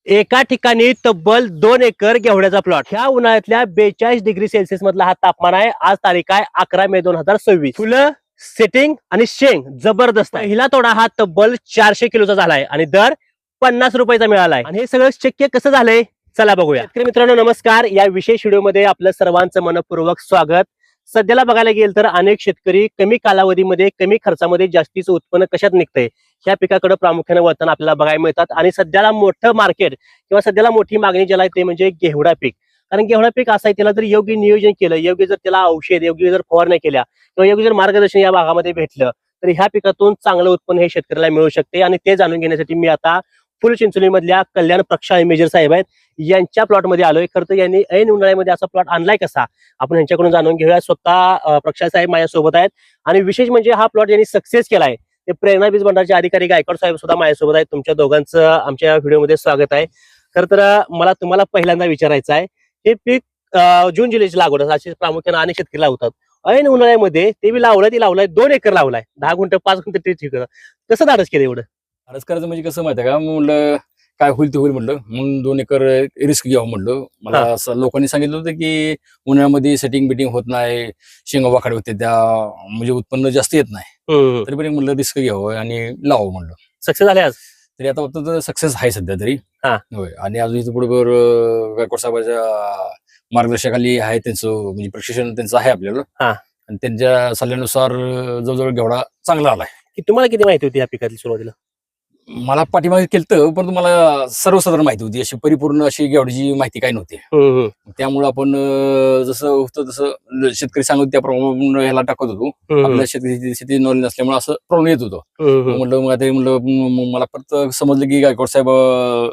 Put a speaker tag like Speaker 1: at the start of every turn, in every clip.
Speaker 1: एका ठिकाणी तब्बल 2 एकर घेवड्याचा प्लॉट. ह्या उन्हाळ्यातल्या 42 डिग्री सेल्सिअस मधला हा तापमान आहे. आज तारीख आहे 11 मे 2026. फुलं, सेटिंग आणि शेंग जबरदस्त आहे. पहिला तोडा हा तब्बल 400 किलोचा झालाय आणि दर 50 रुपयाचा मिळालाय. आणि हे सगळं शक्य कसं झालंय चला बघूया. शेतकरी मित्रांनो नमस्कार. या विशेष व्हिडिओमध्ये आपलं सर्वांचं मनपूर्वक स्वागत. सध्याला बघायला गेलं तर अनेक शेतकरी कमी कालावधीमध्ये कमी खर्चामध्ये जास्तीचं उत्पन्न कशात निघतंय ह्या पिकाकडे प्रामुख्याने वळताना आपल्याला बघायला मिळतात. आणि सध्याला मोठं मार्केट किंवा सध्याला मोठी मागणी ज्याला ते म्हणजे घेवडा पीक. कारण घेवडा पीक असं आहे, त्याला जर योग्य नियोजन केलं, योग्य जर त्याला औषध योग्य जर फवारण्या केल्या किंवा योग्य जर मार्गदर्शन या भागामध्ये भेटलं तर ह्या पिकातून चांगलं उत्पन्न हे शेतकऱ्याला मिळू शकते. आणि ते जाणून घेण्यासाठी मी आता फुलचिंचोली मधल्या कल्याण प्रक्षाळ मेजर साहेब आहेत यांच्या प्लॉट मध्ये आलोय. खरं तर यांनी ऐन उन्हाळ्यामध्ये असा प्लॉट आणलाय कसा आपण यांच्याकडून जाणून घेऊया. स्वतः प्रक्षाळ साहेब माझ्यासोबत आहेत आणि विशेष म्हणजे हा प्लॉट यांनी सक्सेस केलाय ते प्रेरणा बीज भंडारचे अधिकारी गायकवाड साहेब सुद्धा माझ्यासोबत आहेत. तुमच्या दोघांचं आमच्या व्हिडिओमध्ये स्वागत आहे. खरं तर मला तुम्हाला पहिल्यांदा विचारायचं आहे, हे पीक जून जुलैची लागवड अशी प्रामुख्याने अनेक शेतकरी लावतात. ऐन उन्हाळ्यामध्ये ते बी लावलंय, ते लावलाय 2 एकर लावलाय, 10 गुंठ 5 गुंठ ते ठीक आहे. कसं धाडस केलं एवढं?
Speaker 2: धाडस करायचं म्हणजे कसं माहिती आहे का, म्हणलं काय होईल ते होईल म्हटलं, म्हणून 2 एकर रिस्क घ्यावं म्हटलं. मला असं लोकांनी सांगितलं होतं की उन्हाळ्यामध्ये सेटिंग बिटिंग होत नाही, शेंगा वाखाड होते, त्या म्हणजे उत्पन्न जास्त येत नाही. तरी पण म्हणलं रिस्क घ्यावं आणि लावावं म्हणलं.
Speaker 1: सक्सेस झाले आज
Speaker 2: तरी आता फक्त सक्सेस आहे सध्या तरी. होय. आणि अजून इथं बरोबर गायकवाड साहेबांच्या मार्गदर्शनाखाली आहे, त्यांचं म्हणजे प्रशिक्षण त्यांचं आहे आपल्याला. आणि त्यांच्या सल्ल्यानुसार जवळजवळ घेवडा चांगला आलाय.
Speaker 1: की तुम्हाला किती माहिती होती या पिकातली सुरुवातीला?
Speaker 2: मला पाठीमागे केलं, परंतु मला सर्वसाधारण माहिती होती, अशी परिपूर्ण अशी घेवड्याची माहिती काही नव्हती. त्यामुळे आपण जसं होतं तसं शेतकरी सांगत त्याप्रमाणे ह्याला टाकत होतो. आपल्या शेती नॉलेज नसल्यामुळे असं प्रॉब्लेम येत होतो. म्हणलं मला परत समजलं की गायकवाड साहेब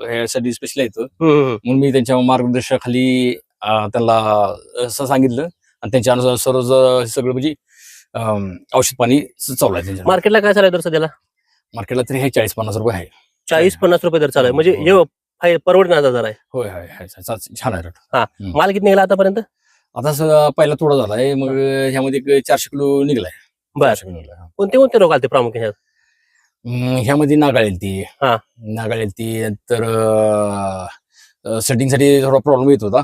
Speaker 2: ह्यासाठी स्पेशल आहेत, म्हणून मी त्यांच्या मार्गदर्शनाखाली त्यांना असं सांगितलं आणि त्यांच्या अनुसार सर्व सगळं म्हणजे औषध पाणी चालू आहे. त्यांच्या
Speaker 1: मार्केटला काय चालू तर सध्याला?
Speaker 2: मार्केटला तरी हे 40-50 रुपये आहे.
Speaker 1: 40-50 रुपये दर चालू आहे, म्हणजे परवडण्याचा दर आहे.
Speaker 2: होय छान आहे रेट.
Speaker 1: माल किती निघाला आतापर्यंत?
Speaker 2: आता पहिला थोडा झालाय, मग ह्यामध्ये 400 किलो निघलाय.
Speaker 1: बरं. कोणते कोणते रोग आले प्रामुख्याने?
Speaker 2: ह्यामध्ये नागाळेल ती तर सेटिंग साठी थोडा प्रॉब्लेम येत होता.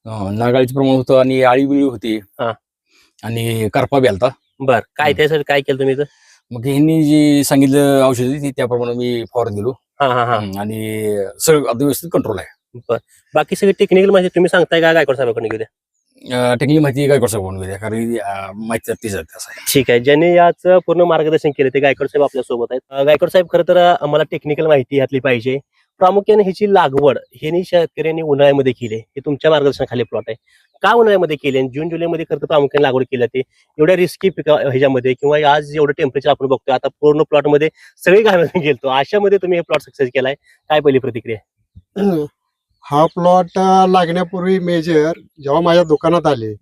Speaker 2: नागाळीचं प्रमाण होतं आणि आळी बिळी होती आणि करपा बी आलता.
Speaker 1: बर, काय त्यासाठी काय केलं तुम्ही?
Speaker 2: मग ह्यांनी जी सांगितलं औषध ती त्याप्रमाणे मी फवारणी दिलो आणि सगळं आता व्यवस्थित कंट्रोल आहे.
Speaker 1: बर, बाकी सगळी टेक्निकल माहिती तुम्ही सांगताय का गायकवाड साहेबांकडून घेऊ द्या?
Speaker 2: टेक्निकल माहिती गायकवाड साहेबांकडून घेऊ द्या, कारण माहिती तीच आहे.
Speaker 1: ठीक आहे. ज्यांनी याचं पूर्ण मार्गदर्शन केलं ते गायकवाड साहेब आपल्या सोबत आहेत. गायकवाड साहेब, खरं तर आम्हाला टेक्निकल माहिती यातली पाहिजे. प्रामुख्याने ह्याची लागवड हे शेतकऱ्यांनी उन्हाळ्यामध्ये केली, हे तुमच्या मार्गदर्शनाखाली प्लॉट आहे. का उन्हाळ्यामध्ये केले? जून जुलैमध्ये खरं तर प्रामुख्याने लागवड केली ते एवढ्या रिस्की पिका ह्याच्यामध्ये, किंवा आज एवढं टेम्परेचर आपण बघतोय, आता पूर्ण प्लॉट मध्ये सगळी घालून गेलतो, अशामध्ये तुम्ही हे प्लॉट सक्सेस केलाय, काय पहिली प्रतिक्रिया?
Speaker 3: हा प्लॉट लागण्यापूर्वी मेजर जेव्हा माझ्या दुकानात आले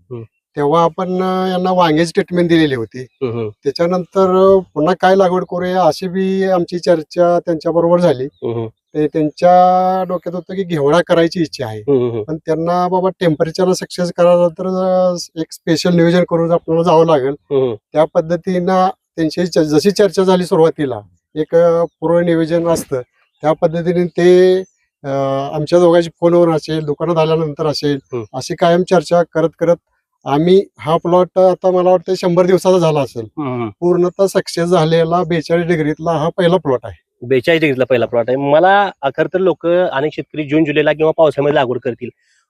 Speaker 3: तेव्हा आपण यांना वांग्याची ट्रीटमेंट दिलेली होती. त्याच्यानंतर पुन्हा काय लागवड करूया अशी बी आमची चर्चा त्यांच्या बरोबर झाली. ते त्यांच्या डोक्यात होतं की घेवडा करायची इच्छा आहे, पण त्यांना बाबा टेम्परेचरला सक्सेस करायला तर एक स्पेशल नियोजन करून आपल्याला जावं लागेल. त्या पद्धतीनं त्यांची जशी चर्चा झाली सुरुवातीला, एक पूर्व नियोजन असतं त्या पद्धतीने ते आमच्या दोघांची फोनवर असेल, दुकानात आल्यानंतर असेल, अशी कायम चर्चा करत करत आम्ही हा प्लॉट आता मला वाटतं 100 दिवसाचा झाला असेल, पूर्णतः सक्सेस झालेला 42 डिग्रीतला हा पहिला प्लॉट आहे.
Speaker 1: 42 डिग्रीतला पहिला प्लॉट आहे. मला खरं तर लोक अनेक शेतकरी जून जुलैला किंवा पावसाळ्यामध्ये लागवड करतील.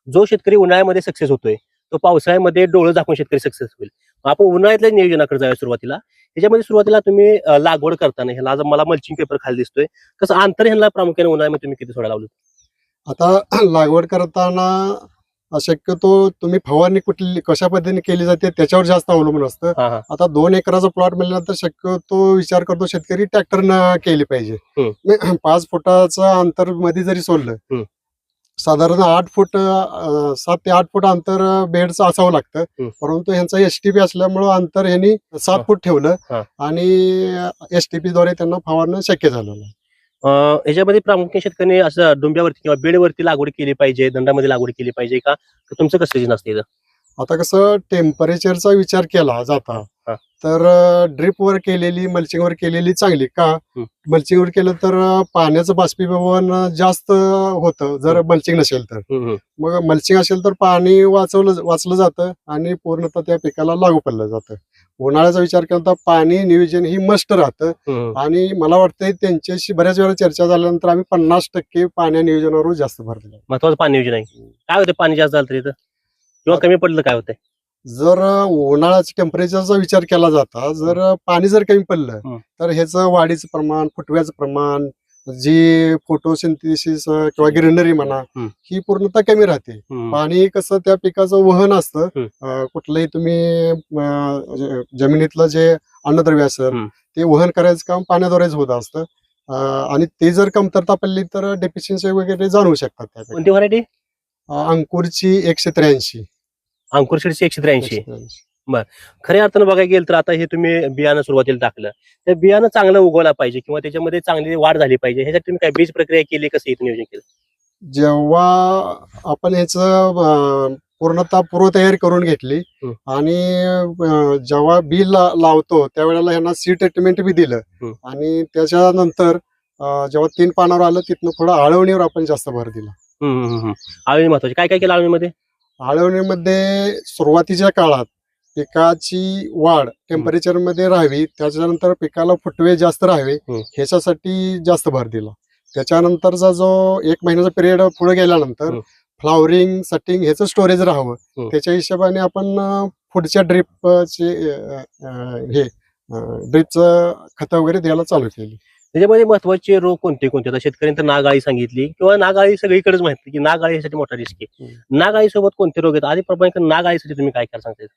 Speaker 1: जो शेतकरी उन्हाळ्यामध्ये सक्सेस होतोय तो पावसाळ्यामध्ये डोळं झाकून शेतकरी सक्सेस होईल. आपण उन्हाळ्यातल्या नियोजनाकडे जाऊया सुरुवातीला. त्याच्यामध्ये सुरुवातीला तुम्ही लागवड करताना ह्याला मला मल्चिंग पेपर खाली दिसतोय, कसं अंतर ह्याला प्रामुख्याने उन्हाळ्यामध्ये तुम्ही किती सोडा लावलं?
Speaker 3: आता लागवड करताना शक्यतो तुम्ही फवारणी कुठली कशा पद्धतीने केली जाते त्याच्यावर जास्त अवलंबून असतं. आता 2 एकराचा प्लॉट म्हणल्यानंतर शक्यतो विचार करतो शेतकरी ट्रॅक्टरनं केली पाहिजे. 5 फुटाचं अंतर मध्ये जरी सोडलं, साधारण 8 फूट 7 ते 8 फूट अंतर बेडचं असावं लागतं. परंतु ह्यांचा एसटीपी असल्यामुळं अंतर ह्यांनी 7 फूट ठेवलं आणि एसटीपी द्वारे त्यांना फवारणं शक्य झालेलं आहे.
Speaker 1: ह्याच्यामध्ये प्रामुख्याने शेतकऱ्यांनी असं डोंब्यावरती किंवा बेडवरती लागवड केली पाहिजे, दंडामध्ये लागवड केली पाहिजे का? तुमचं कसं रिजन असते?
Speaker 3: आता कसं टेम्परेचरचा विचार केला जाता
Speaker 1: हा.
Speaker 3: तर ड्रिप वर केलेली मल्चिंग वर केलेली चांगली का? मल्चिंग वर केलं तर पाण्याचं बाष्पीभवन जास्त होतं जर मल्चिंग नसेल तर. मग मल्चिंग असेल तर पाणी वाचलं जातं आणि पूर्णतः त्या पिकाला लागू पडलं जातं. उन्हाळ्याचा विचार केला तर पाणी नियोजन ही मस्ट राहतं आणि मला वाटतं त्यांच्याशी बऱ्याच वेळा चर्चा झाल्यानंतर आम्ही 50% पाण्या नियोजनावर जास्त भर दिला.
Speaker 1: महत्वाचं पाणी नियोजन आहे. काय होतं पाणी जास्त झालं तर इथं किंवा कमी पडलं काय होतंय?
Speaker 3: जर उन्हाळ्याच्या टेम्परेचरचा विचार केला जाता जर पाणी जर कमी पडलं तर ह्याचं वाढीचं प्रमाण, फुटव्याचं प्रमाण, जी फोटोसिंथेसिस किंवा ग्रीनरी म्हणा ही पूर्णतः कमी राहते. पाणी कसं त्या पिकाचं वहन असतं. कुठलंही तुम्ही जमिनीतलं जे अन्नद्रव्य असेल ते वहन करायचं काम पाण्याद्वारेच होत असतं. आणि ते जर कमतरता पडली तर डेफिशियन्सी वगैरे जाणवू शकतात त्या
Speaker 1: कोणती व्हरायटी?
Speaker 3: अंकुरची 183.
Speaker 1: अंकुर सीड्सची 183. खऱ्या अर्थानं बघायला गेलं तर आता हे तुम्ही बियाणं सुरुवातीला टाकलं, तर बियाणं चांगलं उगवलं पाहिजे किंवा त्याच्यामध्ये चांगली वाढ झाली पाहिजे, ह्यासाठी तुम्ही काय बीज प्रक्रिया केली, कसं इथं नियोजन केलं?
Speaker 3: जेव्हा आपण ह्याचं पूर्णतः पूर्वतयारी करून घेतली आणि जेव्हा बी लावतो त्यावेळेला ह्यांना सीड ट्रीटमेंट बी दिलं आणि त्याच्यानंतर जेव्हा 3 पानावर आलं तिथनं थोडं आळवणीवर आपण जास्त भर दिला.
Speaker 1: आळवणी महत्वाची. काय काय केलं आळवणीमध्ये?
Speaker 3: आळवणीमध्ये सुरुवातीच्या काळात पिकाची वाढ टेम्परेचरमध्ये राहावी, त्याच्यानंतर पिकाला फुटवे जास्त राहावे ह्याच्यासाठी जास्त भर दिला. त्याच्यानंतरचा जो 1 महिन्याचा पिरियड पुढे गेल्यानंतर फ्लावरिंग सटिंग ह्याचं स्टोरेज राहावं त्याच्या हिशोबाने आपण पुढच्या ड्रिपचं खतं वगैरे द्यायला चालू केली.
Speaker 1: त्याच्यामध्ये महत्वाचे रोग कोणते कोणते? आता शेतकऱ्यांनी तर नाग अळी सांगितली किंवा नाग अळी सगळीकडेच माहिती की नाग अळी ह्यासाठी मोठा रिस्क आहे. नाग अळी सोबत कोणते रोग आहेत? आधी प्रमाणे नाग अळीसाठी तुम्ही काय करायला सांगता?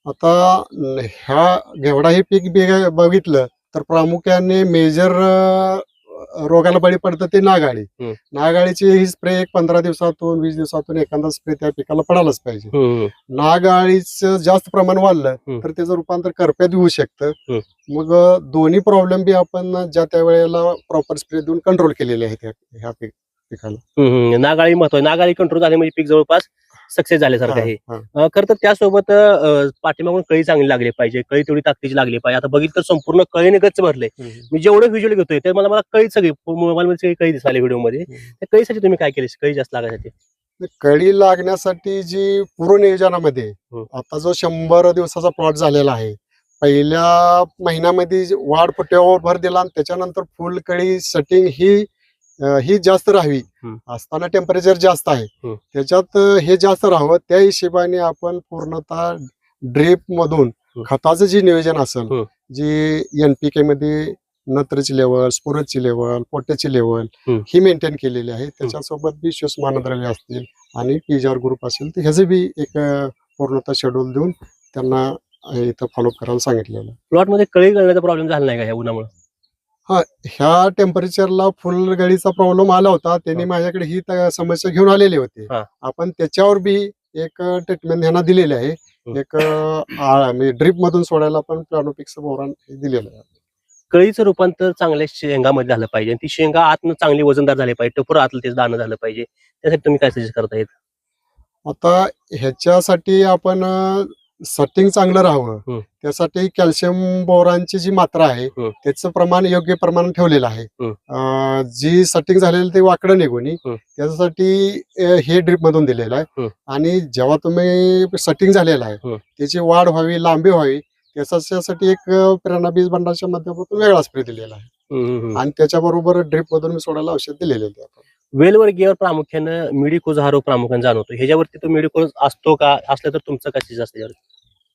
Speaker 3: आता ह्या घेवडा हे पीक बघितलं तर प्रामुख्याने मेजर रोगाला बळी पडतं ते नागाळी. नागाळीची ही स्प्रे 15 दिवसातून 20 दिवसातून एखादा स्प्रे त्या पिकाला पडायलाच पाहिजे. नागाळीचं जास्त प्रमाण वाढलं तर त्याचं रूपांतर करप्यात होऊ शकतं. मग दोन्ही प्रॉब्लेम बी आपण ज्या त्या वेळेला प्रॉपर स्प्रे देऊन कंट्रोल केलेले आहेत ह्या पिकाला.
Speaker 1: नागाळी महत्व, नागाळी कंट्रोल झाले म्हणजे पीक जवळपास सक्सेस झाल्यासारखं आहे. खरं तर त्यासोबत पाठीमागून कळी चांगली लागली पाहिजे, कळी तेवढी ताकदीची लागली पाहिजे. आता बघितलं तर संपूर्ण कळीने गच्च भरले. मी जेवढं व्हिज्युअल घेतोय ते मला कळी सगळी मोबाईल मध्ये कळी दिसायला व्हिडिओ मध्ये. त्या कळीसाठी तुम्ही काय केले? कळी जास्त लागण्यासाठी?
Speaker 3: कळी लागण्यासाठी जी पूर्व नियोजनामध्ये आता जो 100 दिवसाचा प्लॉट झालेला आहे, पहिल्या महिन्यामध्ये वाढ फुट्यावर भर दिला आणि त्याच्यानंतर फुल कळी सटिंग ही जास्त राहावी. असताना टेम्परेचर जास्त आहे त्याच्यात हे जास्त राहावं त्या हिशोबाने आपण पूर्णतः ड्रीप मधून खताचं जे नियोजन असेल, जी NPK मध्ये नत्रची लेवल, स्फुरदची लेवल, पोटॅशची लेवल ही मेंटेन केलेली आहे. त्याच्यासोबत बी श्वसमानद्रव्य असतील आणि PGR ग्रुप असेल तर ह्याचे बी एक पूर्णतः शेड्यूल देऊन त्यांना इथं फॉलोअप करायला सांगितलेलं.
Speaker 1: प्लॉट मध्ये कळी गळण्याचा प्रॉब्लेम झाला नाही का ह्या उन्हामुळे?
Speaker 3: ह्या टेम्परेचरला फुलगळीचा प्रॉब्लेम आला होता. त्यांनी माझ्याकडे ही समस्या घेऊन आलेले होते. आपण त्याच्यावर बी एक ट्रीटमेंट ह्यांना दिलेली आहे. एक ड्रीप मधून सोडायला पण प्लॅनोपिक्स बोरान दिलेलं आहे.
Speaker 1: कळीचं रूपांतर चांगल्या शेंगामध्ये झालं पाहिजे, ती शेंगा आतनं चांगली वजनदार झाली पाहिजे, टपोर आतलं त्याचं दाणं झालं पाहिजे. त्यासाठी तुम्ही काय सजेस्ट करता येत?
Speaker 3: आता ह्याच्यासाठी आपण सटिंग चांगलं राहावं त्यासाठी कॅल्शियम बोरानची जी मात्रा आहे त्याचं प्रमाण योग्य प्रमाण ठेवलेलं आहे. जी सटिंग झालेली ते वाकडं निघून त्याच्यासाठी हे ड्रिप मधून दिलेलं आहे. आणि जेव्हा तुम्ही सटिंग झालेलं आहे त्याची वाढ व्हावी, लांबी व्हावी त्याच्यासाठी एक प्रेरणा बीज बंडाच्या माध्यमातून वेगळा स्प्रे दिलेला आहे. आणि त्याच्याबरोबर ड्रिप मधून मी सोडायला औषध दिलेले आहे.
Speaker 1: वेलवर्गीय प्रामुख्यानं मिडीकोज हा रोग प्रामुख्याने जाणवतो. ह्याच्यावरती तो मिडीकोज असतो का? असलं तर तुमचं काय जास्त?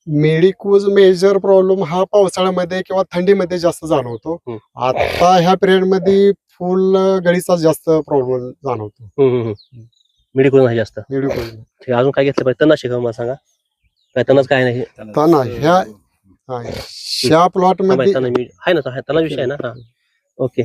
Speaker 3: मेडिकोज मेजर प्रॉब्लेम हा पावसाळ्यामध्ये किंवा थंडीमध्ये जास्त जाणवतो. आता ह्या पिरियड मध्ये फुल गळीचा जास्त प्रॉब्लेम जाणवतो.
Speaker 1: मिडीकोज नाही जास्त.
Speaker 3: मेडिकोज
Speaker 1: अजून काय घेतलं पाहिजे? तणनाशक मला सांगा. काय तणच काय नाही?
Speaker 3: तना ह्या प्लॉट मध्ये
Speaker 1: आहे ना, तणा विषय आहे ना. ओके.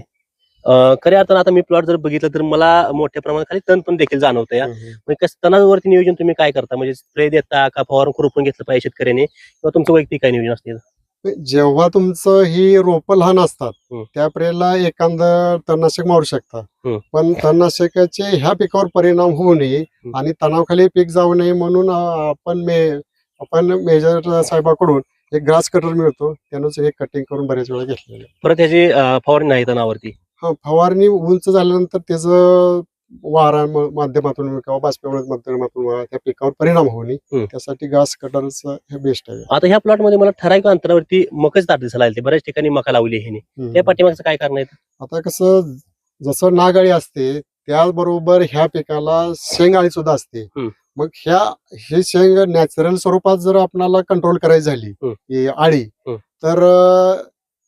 Speaker 1: खऱ्या अर्थानं आता मी प्लॉट जर बघितलं तर मला मोठ्या प्रमाणात खाली तण पण देखील जाणवतं. म्हणजे कसं तणावरती नियोजन तुम्ही काय करता? म्हणजे स्प्रे देता का फवारून खुरपून घेतलं पाहिजे शेतकऱ्याने किंवा तुमचं वैयक्तिक काय नियोजन असते?
Speaker 3: जेव्हा तुमचं ही रोपं लहान असतात त्या पिरियडला एखादं तणनाशक मारू शकता. पण तणनाशकाचे ह्या पिकावर परिणाम होऊ नये आणि तणावाखाली पीक जाऊ नये म्हणून आपण मेजर साहेबाकडून एक ग्रास कटर मिळतो त्यानंच हे कटिंग करून बऱ्याच वेळा घेतलेलं आहे.
Speaker 1: परत ह्याची फवारणी नाही तणावरती.
Speaker 3: हा, फवारणी उंच झाल्यानंतर त्याचं वारा माध्यमातून किंवा बाष्पीभवन माध्यमातून त्या पिकावर परिणाम होऊ नये त्यासाठी ग्रास कटरच हे बेस्ट आहे.
Speaker 1: आता ह्या प्लॉट मध्ये मला ठराविक अंतरावरती मकच ताट दिसायला लागली. बऱ्याच ठिकाणी मका लावली ह्याने. त्या पाठीमागचं काय कारण आहे?
Speaker 3: आता कसं जसं नागाळी असते त्याचबरोबर ह्या पिकाला शेंगाळी सुद्धा असते. मग हे शेंग नॅचरल स्वरूपात जर आपल्याला कंट्रोल करायची झाली ही आळी तर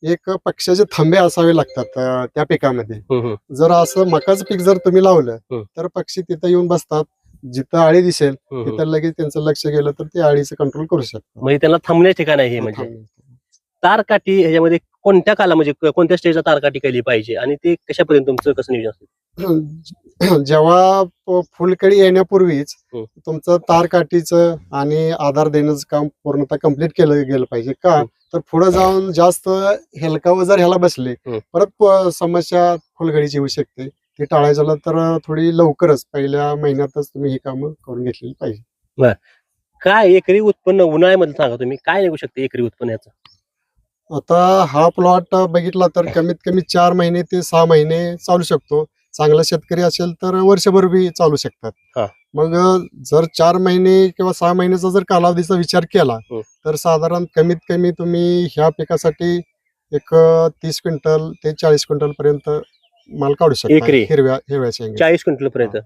Speaker 3: एक पक्ष्याचे थांबे असावे लागतात त्या पिकामध्ये. जर असं मकाचं पीक जर तुम्ही लावलं तर पक्षी तिथं येऊन बसतात. जिथं आळी दिसेल तिथं लगेच त्यांचं लक्ष गेलं तर ते आळीचं कंट्रोल करू शकतात.
Speaker 1: म्हणजे त्यांना थांबण्याचे ठिकाण आहे हे. म्हणजे तारकाठी ह्याच्यामध्ये कोणत्या काला म्हणजे कोणत्या स्टेजला तारकाठी केली पाहिजे आणि ते कशापर्यंत तुमचं कसं नियोजन असेल?
Speaker 3: जेव्हा फुलकळी येण्यापूर्वीच तुमचं तारकाठीचं आणि आधार देण्याचं काम पूर्णतः कम्प्लीट केलं गेलं पाहिजे. का तर पुढे जाऊन जास्त हेलकावं जर ह्याला बसले परत समस्या फुलकळीची येऊ शकते. ते टाळायचं झालं तर थोडी लवकरच पहिल्या महिन्यातच तुम्ही ही कामं करून घेतलेली पाहिजे.
Speaker 1: काय एकरी उत्पन्न उन्हाळ्यामध्ये सांगा तुम्ही काय निघू शकते एकरी उत्पन्न याचं?
Speaker 3: आता हा प्लॉट बघितला तर कमीत कमी 4 महिने ते 6 महिने चालू शकतो. चांगला शेतकरी असेल तर वर्षभर बी चालू शकतात. मग जर 4 महिने किंवा 6 महिन्याचा जर कालावधीचा विचार केला तर साधारण कमीत कमी तुम्ही ह्या पिकासाठी एक 30 क्विंटल ते 40 क्विंटल पर्यंत माल काढू शकता
Speaker 1: एकरी?
Speaker 3: हिरव्या शेंगा
Speaker 1: 40 क्विंटल पर्यंत.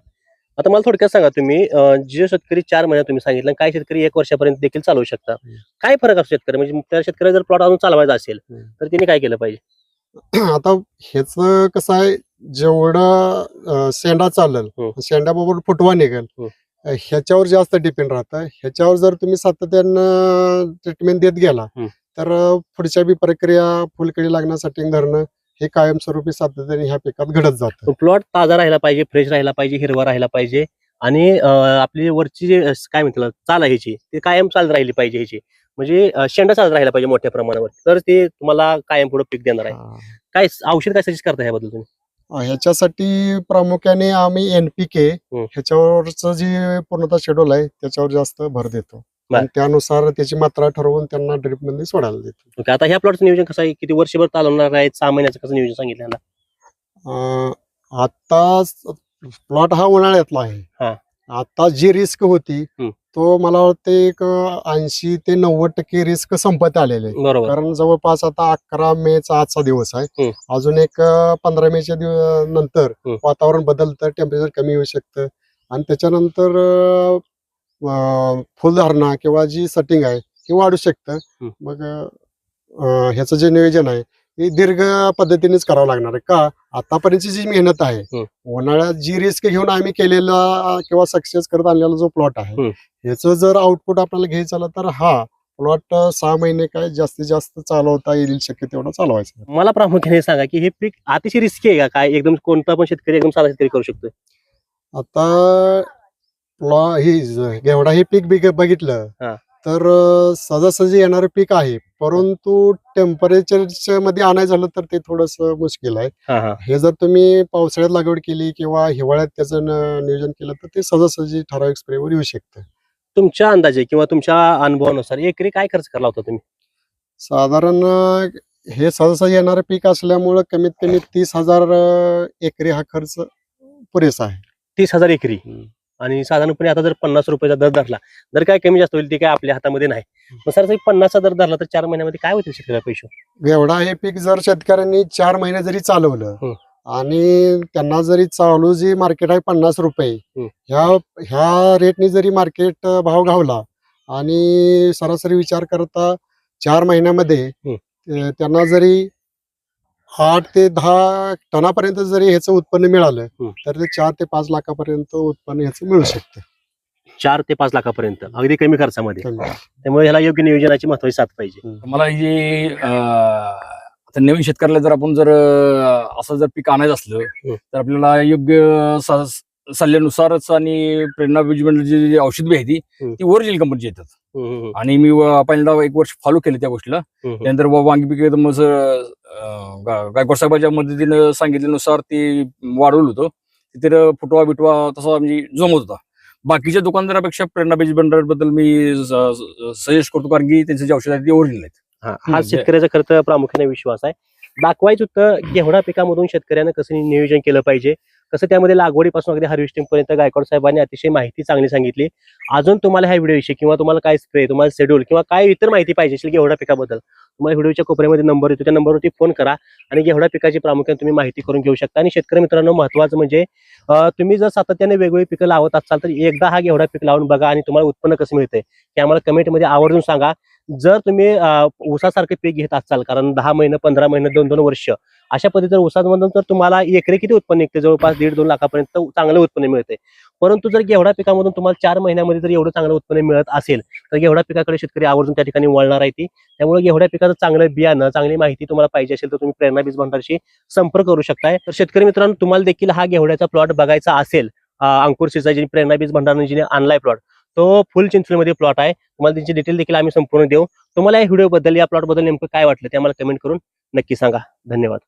Speaker 1: आता मला थोडक्यात सांगा तुम्ही जे शेतकरी 4 महिन्यात तुम्ही सांगितलं काय शेतकरी 1 वर्षापर्यंत देखील चालवू शकता. काय फरक असतो शेतकरी म्हणजे त्या शेतकरी जर प्लॉट अजून चालवायचा असेल तर तिने काय केलं पाहिजे?
Speaker 3: आता ह्याच कसं आहे जेवढं शेंडा चालेल शेंड्याबरोबर फुटवा निघेल ह्याच्यावर जास्त डिपेंड राहतं. ह्याच्यावर जर तुम्ही सातत्यानं ट्रीटमेंट देत गेला तर पुढच्या बी प्रक्रिया फुलकळी लागण्यासाठी धरणं हे कायमस्वरूपी सातत्याने ह्या पिकात घडत जातं.
Speaker 1: प्लॉट ताजा राहिला पाहिजे, फ्रेश राहिला पाहिजे, हिरवा राहिला पाहिजे आणि आपली वरची जे काय म्हणतात चाल आहे ह्याची ते कायम चालत राहिली पाहिजे ह्याची. म्हणजे शेंडा चालत राहिला पाहिजे मोठ्या प्रमाणावर तर ते तुम्हाला कायम पुढे पीक देणार आहे. काय औषध काय सजेस्ट करता ह्याबद्दल तुम्ही?
Speaker 3: ह्याच्यासाठी प्रामुख्याने आम्ही NPK ह्याच्यावरच जे पूर्णतः शेड्यूल आहे त्याच्यावर जास्त भर देतो आणि त्यानुसार त्याची मात्रा ठरवून त्यांना ड्रिप मध्ये सोडायला देतो.
Speaker 1: ओके, आता ह्या प्लॉटचं नियोजन कसं आहे? किती वर्षभर चालवणार आहे? 6 महिन्याचं कसं नियोजन सांगितलं ह्याला?
Speaker 3: आता प्लॉट हा उन्हाळ्यातला आहे. आता जी रिस्क होती तो मला वाटतं एक 80 ते 90% रिस्क संपत आलेले आहे.
Speaker 1: बरोबर.
Speaker 3: कारण जवळपास आता 11 मेचा आजचा दिवस आहे. अजून एक 15 मेच्या नंतर वातावरण बदलतं, टेम्परेचर कमी होऊ शकतं आणि त्याच्यानंतर फुलधारणा किंवा जी सेटिंग आहे ती वाढू शकतं. मग ह्याचं जे नियोजन आहे हे दीर्घ पद्धतीनेच करावं लागणार आहे. का आतापर्यंतची जी मेहनत आहे उन्हाळ्यात जी रिस्क घेऊन आम्ही केलेला किंवा सक्सेस करत आणलेला जो प्लॉट आहे ह्याचं जर आउटपुट आपल्याला घ्यायचं झालं तर हा प्लॉट 6 महिने काय जास्तीत जास्त चालवता येईल शक्य तेवढं चालवायचं.
Speaker 1: मला प्रामुख्याने सांगा की हे पीक अतिशय रिस्की आहे का? काय एकदम कोणता पण शेतकरी एकदम साधा शेतकरी करू शकतो?
Speaker 3: आता घेवडा हे पीक बघितलं तर सहजासहजी येणारं पीक आहे परंतु टेम्परेचर मध्ये आणायचं झालं तर ते थोडस मुश्किल आहे. हे जर तुम्ही पावसाळ्यात लागवड केली किंवा हिवाळ्यात त्याचं नियोजन केलं तर ते सहजासहजी ठराविक स्प्रेवर येऊ शकतं.
Speaker 1: तुमच्या अंदाजे किंवा तुमच्या अनुभवानुसार एकरी काय खर्च करला होता तुम्ही?
Speaker 3: साधारण हे सहजासहजी येणारं पीक असल्यामुळं कमीत कमी 30,000 एकरी हा खर्च पुरेसा आहे.
Speaker 1: 30,000 एकरी. आणि साधारणपणे आता जर 50 रुपयाचा दर धरला तर काय कमी जास्त होईल ते काय आपल्या हातामध्ये नाही. मग सर 50चा दर धरला तर 4 महिन्यामध्ये काय होतील शेतकऱ्याला पैसे?
Speaker 3: घेवडा हे पीक जर शेतकऱ्यांनी 4 महिने जरी चालवलं आणि त्यांना जरी चालू जी मार्केट आहे 50 रुपये ह्या रेटनी जरी मार्केट भाव घावला आणि सरासरी विचार करता 4 महिन्यामध्ये त्यांना जरी 8 ते 10 टनापर्यंत जरी ह्याचं उत्पन्न मिळालं तर ते 4 ते 5 लाखापर्यंत उत्पन्न ह्याचं मिळू शकतं.
Speaker 1: 4 ते 5 लाखापर्यंत अगदी कमी खर्चामध्ये. त्यामुळे ह्याला योग्य नियोजनाची महत्वाची साथ पाहिजे.
Speaker 2: मला हे आता नवीन शेतकऱ्याला जर आपण जर असं जर पीक आणायचं असलं तर आपल्याला योग्य सल्ल्यानुसारच आणि प्रेरणा बीज जी औषध बी आहे ती ओरिजिनल कंपनीची येतात. आणि मी पहिल्यांदा 1 वर्ष फॉलो केलं त्या गोष्टीला. त्यानंतर वांगी पीक एकदम गायकवाड साहेबांच्या मदतीनं सांगितल्यानुसार ते वाढवलं होतं. तिथे फुटवा बिटवा तसा म्हणजे जमत होता. बाकीच्या दुकानदारापेक्षा प्रेरणा बीज भंडार बद्दल मी सजेस्ट करतो, कारण की त्यांचे जे औषध आहेत ते ओरिजिनल आहेत.
Speaker 1: हा शेतकऱ्याचा खरं तर प्रामुख्याने विश्वास आहे. दाखवायचं होतं घेवडा पिकामधून शेतकऱ्यानं कसं नियोजन केलं पाहिजे, कसं त्यामध्ये लागवडीपासून अगदी हार्वेस्टिंग पर्यंत गायकवाड साहेबांनी अतिशय माहिती चांगली सांगितली. अजून तुम्हाला ह्या व्हिडिओविषयी किंवा तुम्हाला काय स्प्रे, तुम्हाला शेड्यूल किंवा काय इतर माहिती पाहिजे असेल घेवडा पिकाबद्दल, तुम्हाला व्हिडिओच्या कोपऱ्यामध्ये नंबर येतो, त्या नंबरवरती फोन करा आणि घेवडा पिकाची प्रामुख्याने तुम्ही माहिती करून घेऊ शकता. आणि शेतकरी मित्रांनो, महत्वाचं म्हणजे तुम्ही जर सातत्याने वेगवेगळी पिकं लावत असाल तर एकदा हा घेवडा पीक लावून बघा आणि तुम्हाला उत्पन्न कसं मिळतंय ते आम्हाला कमेंटमध्ये आवर्जून सांगा. जर तुम्ही ऊसासारखे पीक घेत असाल, कारण 10 महिने 15 महिने 2-2 वर्ष अशा पद्धतीने ऊसामधून तर तुम्हाला एकरी किती उत्पन्न निघते, जवळपास 1.5-2 लाखापर्यंत चांगलं उत्पन्न मिळते. परंतु जर घेवडा पिकामधून तुम्हाला 4 महिन्यामध्ये जर एवढं चांगलं उत्पन्न मिळत असेल तर घेवडा पिकाकडे शेतकरी आवर्जून त्या ठिकाणी वळणार आहे ती. त्यामुळे घेवडा पिकाचं चांगलं बियाणं, चांगली माहिती तुम्हाला पाहिजे असेल तर तुम्ही प्रेरणा बीज भंडारशी संपर्क करू शकताय. तर शेतकरी मित्रांनो, तुम्हाला देखील हा घेवड्याचा प्लॉट बघायचा असेल, अंकुर सिंचाई प्रेरणा बीज भंडारने जिने आणलाय प्लॉट, तो फुल चिंचणीमध्ये प्लॉट आहे. तुम्हाला त्यांची डिटेल देखील आम्ही संपूर्ण देऊ. तुम्हाला या व्हिडिओ बद्दल, या प्लॉट बद्दल नेमकं काय वाटलं ते आम्हाला कमेंट करून नक्की सांगा. धन्यवाद.